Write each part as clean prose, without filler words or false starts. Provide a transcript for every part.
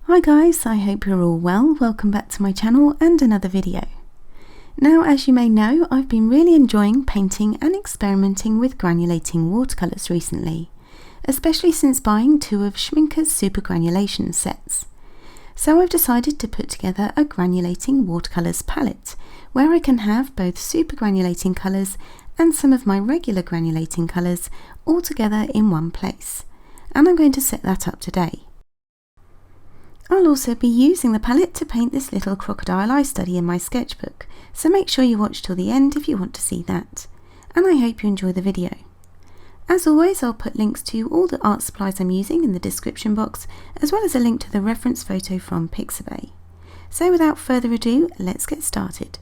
Hi guys, I hope you're all well. Welcome back to my channel and another video. Now, as you may know, I've been really enjoying painting and experimenting with granulating watercolours recently, especially since buying two of Schmincke's super granulation sets. So I've decided to put together a granulating watercolours palette, where I can have both super granulating colours and some of my regular granulating colours all together in one place. And I'm going to set that up today. I'll also be using the palette to paint this little crocodile I study in my sketchbook, so make sure you watch till the end if you want to see that. And I hope you enjoy the video. As always, I'll put links to all the art supplies I'm using in the description box, as well as a link to the reference photo from Pixabay. So without further ado, let's get started.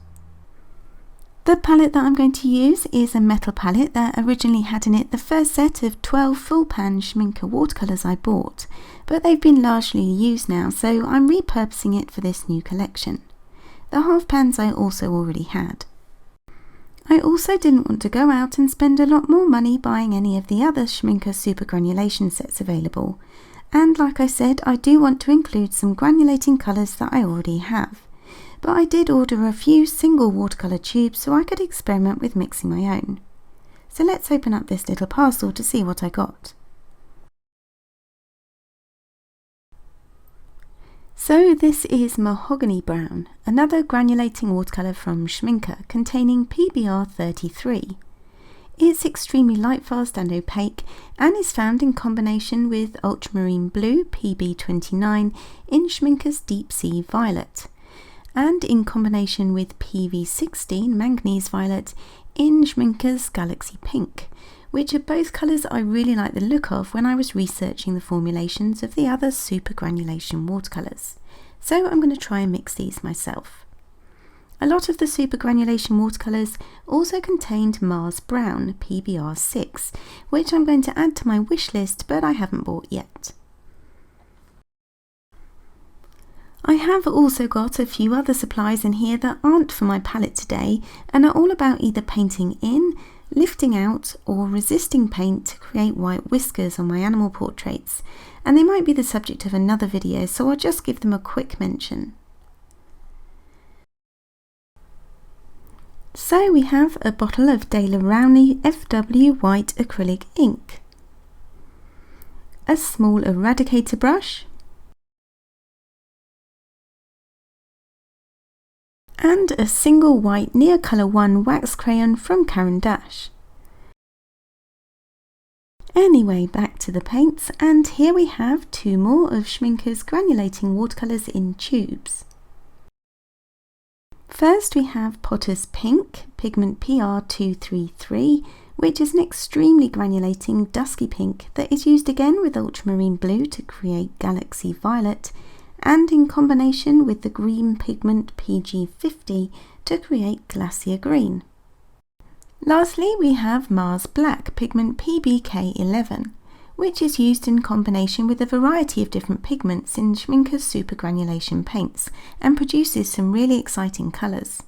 The palette that I'm going to use is a metal palette that originally had in it the first set of 12 full pan Schmincke watercolours I bought, but they've been largely used now, so I'm repurposing it for this new collection. The half pans I also already had. I also didn't want to go out and spend a lot more money buying any of the other Schmincke super granulation sets available, and like I said, I do want to include some granulating colours that I already have. But I did order a few single watercolour tubes so I could experiment with mixing my own. So let's open up this little parcel to see what I got. So this is Mahogany Brown, another granulating watercolour from Schmincke containing PBR 33. It's extremely light fast and opaque and is found in combination with Ultramarine Blue PB 29 in Schmincke's Deep Sea Violet, and in combination with PV16 Manganese Violet in Schmincke's Galaxy Pink, which are both colours I really like the look of when I was researching the formulations of the other super granulation watercolours. So I'm going to try and mix these myself. A lot of the super granulation watercolours also contained Mars Brown PBR 6, which I'm going to add to my wish list, but I haven't bought yet. I have also got a few other supplies in here that aren't for my palette today and are all about either painting in, lifting out or resisting paint to create white whiskers on my animal portraits, and they might be the subject of another video, so I'll just give them a quick mention. So we have a bottle of Daler Rowney FW White Acrylic Ink, a small eradicator brush, and a single white Neocolor 1 wax crayon from Caran d'Ache. Anyway, back to the paints, and here we have two more of Schmincke's granulating watercolours in tubes. First we have Potter's Pink, pigment PR233, which is an extremely granulating dusky pink that is used again with ultramarine blue to create Galaxy Violet, and in combination with the green pigment PG50 to create Glacier Green. Lastly, we have Mars Black pigment PBK11, which is used in combination with a variety of different pigments in Schmincke's super granulation paints and produces some really exciting colours.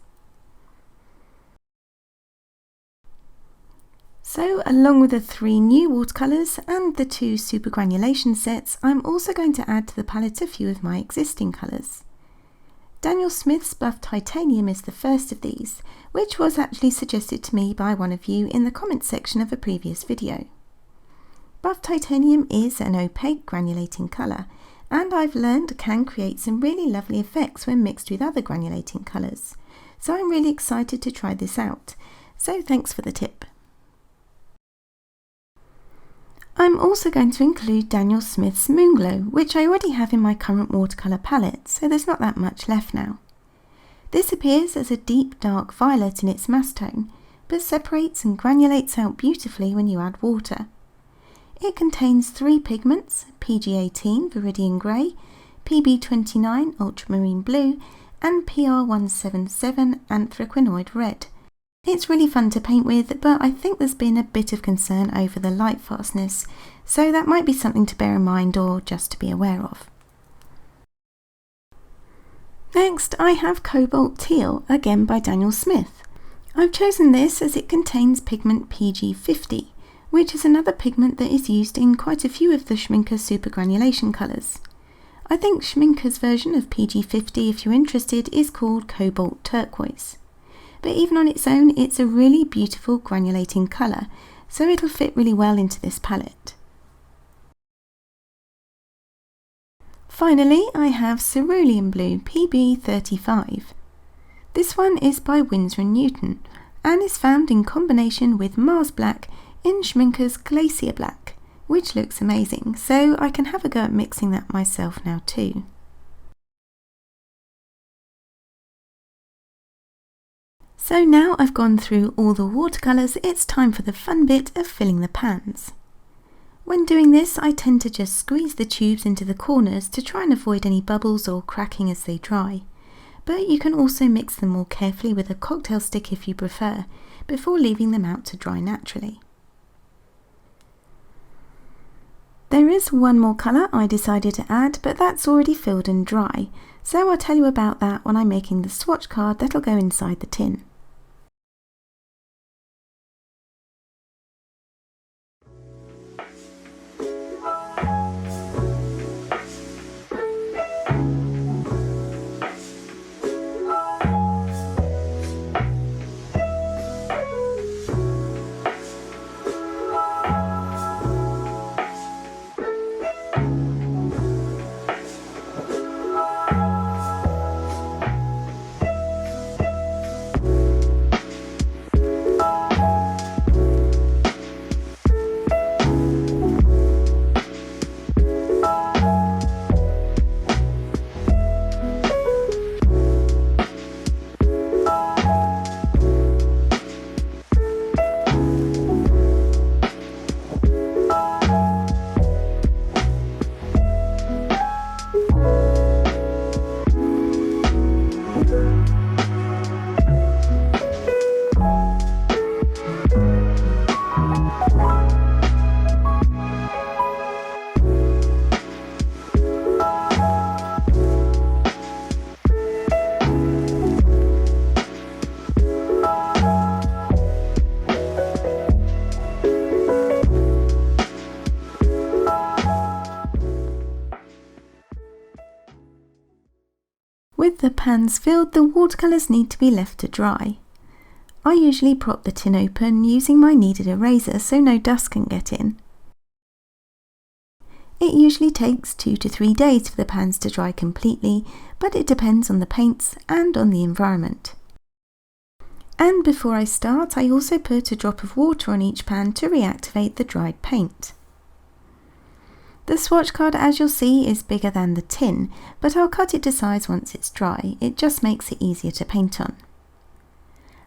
So, along with the three new watercolours and the two super granulation sets, I'm also going to add to the palette a few of my existing colours. Daniel Smith's Buff Titanium is the first of these, which was actually suggested to me by one of you in the comments section of a previous video. Buff Titanium is an opaque granulating colour, and I've learned can create some really lovely effects when mixed with other granulating colours, so I'm really excited to try this out, so thanks for the tip. I'm also going to include Daniel Smith's Moonglow, which I already have in my current watercolour palette, so there's not that much left now. This appears as a deep dark violet in its mass tone, but separates and granulates out beautifully when you add water. It contains three pigments, PG18 Viridian Grey, PB29 Ultramarine Blue, and PR177 Anthraquinoid Red. It's really fun to paint with, but I think there's been a bit of concern over the light fastness, so that might be something to bear in mind or just to be aware of. Next, I have Cobalt Teal, again by Daniel Smith. I've chosen this as it contains pigment PG50, which is another pigment that is used in quite a few of the Schmincke super granulation colours. I think Schmincke's version of PG50, if you're interested, is called Cobalt Turquoise. But even on its own, it's a really beautiful granulating colour, so it'll fit really well into this palette. Finally, I have Cerulean Blue PB35. This one is by Winsor & Newton and is found in combination with Mars Black in Schmincke's Glacier Black, which looks amazing, so I can have a go at mixing that myself now too. So now I've gone through all the watercolours, it's time for the fun bit of filling the pans. When doing this, I tend to just squeeze the tubes into the corners to try and avoid any bubbles or cracking as they dry. But you can also mix them more carefully with a cocktail stick if you prefer, before leaving them out to dry naturally. There is one more colour I decided to add, but that's already filled and dry, so I'll tell you about that when I'm making the swatch card that'll go inside the tin. With the pans filled, the watercolours need to be left to dry. I usually prop the tin open using my kneaded eraser so no dust can get in. It usually takes 2 to 3 days for the pans to dry completely, but it depends on the paints and on the environment. And before I start, I also put a drop of water on each pan to reactivate the dried paint. The swatch card, as you'll see, is bigger than the tin, but I'll cut it to size once it's dry. It just makes it easier to paint on.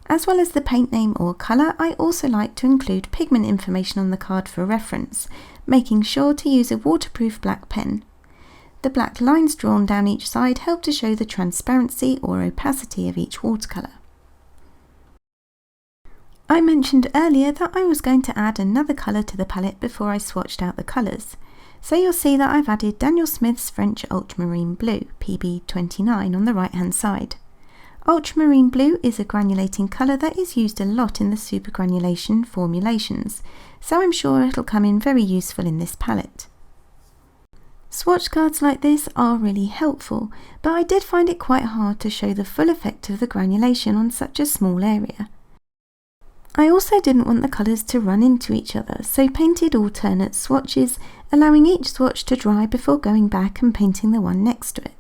As well as the paint name or colour, I also like to include pigment information on the card for reference, making sure to use a waterproof black pen. The black lines drawn down each side help to show the transparency or opacity of each watercolour. I mentioned earlier that I was going to add another colour to the palette before I swatched out the colours. So you'll see that I've added Daniel Smith's French Ultramarine Blue, PB29, on the right hand side. Ultramarine Blue is a granulating colour that is used a lot in the super granulation formulations, so I'm sure it'll come in very useful in this palette. Swatch cards like this are really helpful, but I did find it quite hard to show the full effect of the granulation on such a small area. I also didn't want the colours to run into each other, so painted alternate swatches, allowing each swatch to dry before going back and painting the one next to it.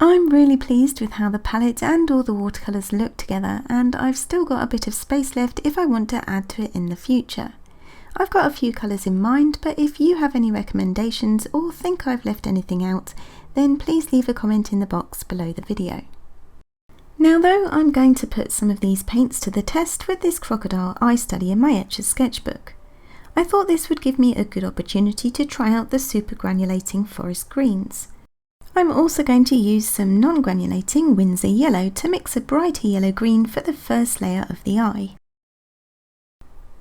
I'm really pleased with how the palette and all the watercolours look together, and I've still got a bit of space left if I want to add to it in the future. I've got a few colours in mind, but if you have any recommendations or think I've left anything out, then please leave a comment in the box below the video. Now though, I'm going to put some of these paints to the test with this Crocodile eye study in my Etchr Sketchbook. I thought this would give me a good opportunity to try out the super granulating forest greens. I'm also going to use some non-granulating Winsor yellow to mix a brighter yellow green for the first layer of the eye.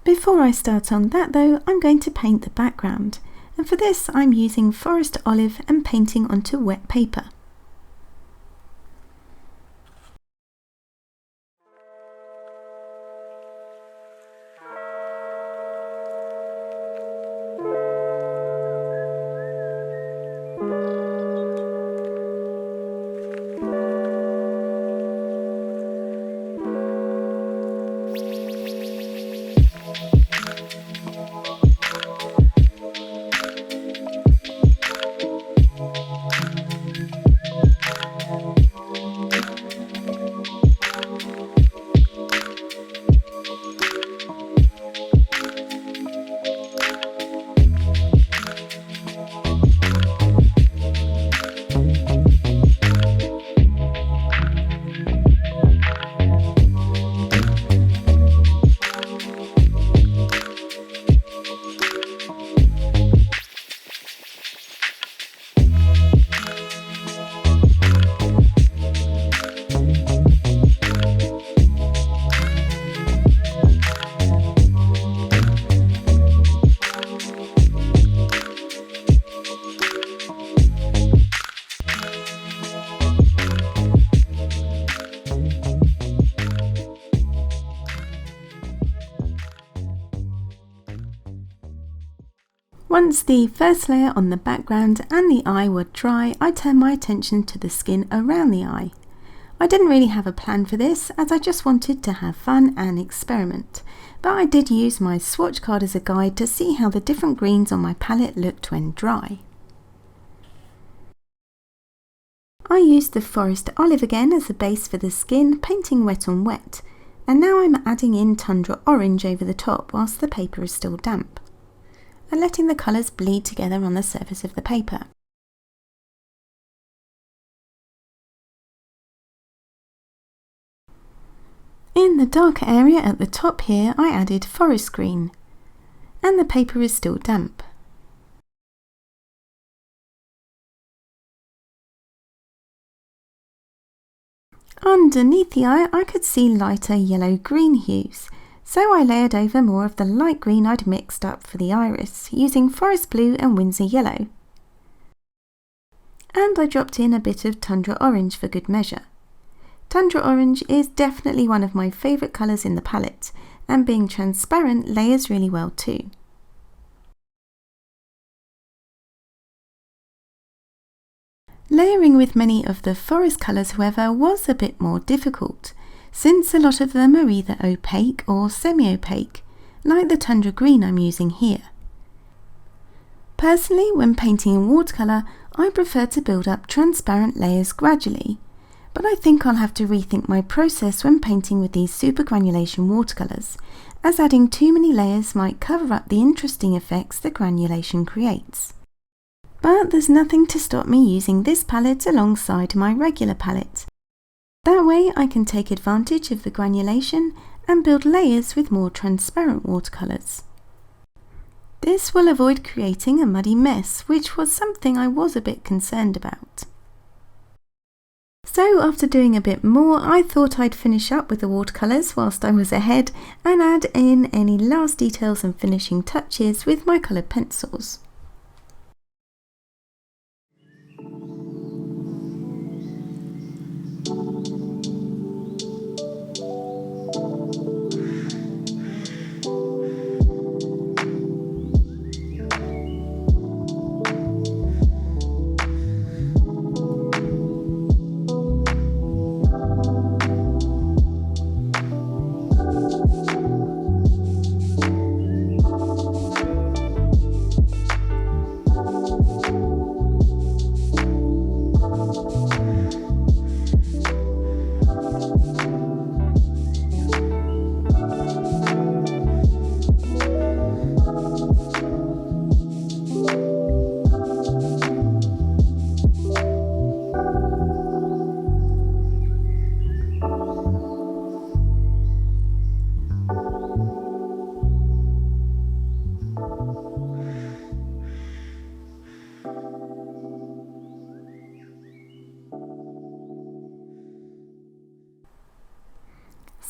Before I start on that though, I'm going to paint the background, and for this I'm using forest olive and painting onto wet paper. Once the first layer on the background and the eye were dry, I turned my attention to the skin around the eye. I didn't really have a plan for this, as I just wanted to have fun and experiment, but I did use my swatch card as a guide to see how the different greens on my palette looked when dry. I used the forest olive again as a base for the skin, painting wet on wet, and now I'm adding in tundra orange over the top whilst the paper is still damp, and letting the colours bleed together on the surface of the paper. In the darker area at the top here, I added forest green, and the paper is still damp. Underneath the eye, I could see lighter yellow-green hues, so I layered over more of the light green I'd mixed up for the iris, using forest blue and Winsor yellow. And I dropped in a bit of tundra orange for good measure. Tundra orange is definitely one of my favourite colours in the palette, and being transparent layers really well too. Layering with many of the forest colours, however, was a bit more difficult, since a lot of them are either opaque or semi-opaque, like the tundra green I'm using here. Personally, when painting in watercolour, I prefer to build up transparent layers gradually, but I think I'll have to rethink my process when painting with these super granulation watercolours, as adding too many layers might cover up the interesting effects that granulation creates. But there's nothing to stop me using this palette alongside my regular palette. That way I can take advantage of the granulation and build layers with more transparent watercolours. This will avoid creating a muddy mess, which was something I was a bit concerned about. So after doing a bit more, I thought I'd finish up with the watercolours whilst I was ahead and add in any last details and finishing touches with my coloured pencils.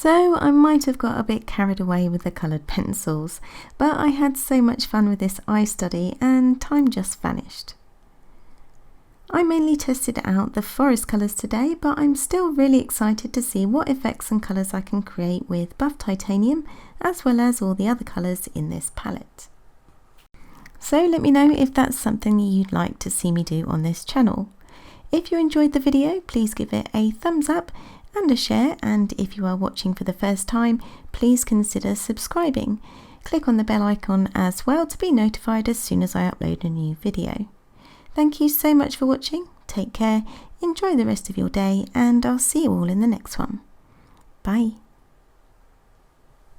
So I might have got a bit carried away with the coloured pencils, but I had so much fun with this eye study and time just vanished. I mainly tested out the forest colours today, but I'm still really excited to see what effects and colours I can create with buff titanium, as well as all the other colours in this palette. So let me know if that's something you'd like to see me do on this channel. If you enjoyed the video, please give it a thumbs up and a share, and if you are watching for the first time, please consider subscribing. Click on the bell icon as well to be notified as soon as I upload a new video. Thank you so much for watching, take care, enjoy the rest of your day, and I'll see you all in the next one. Bye.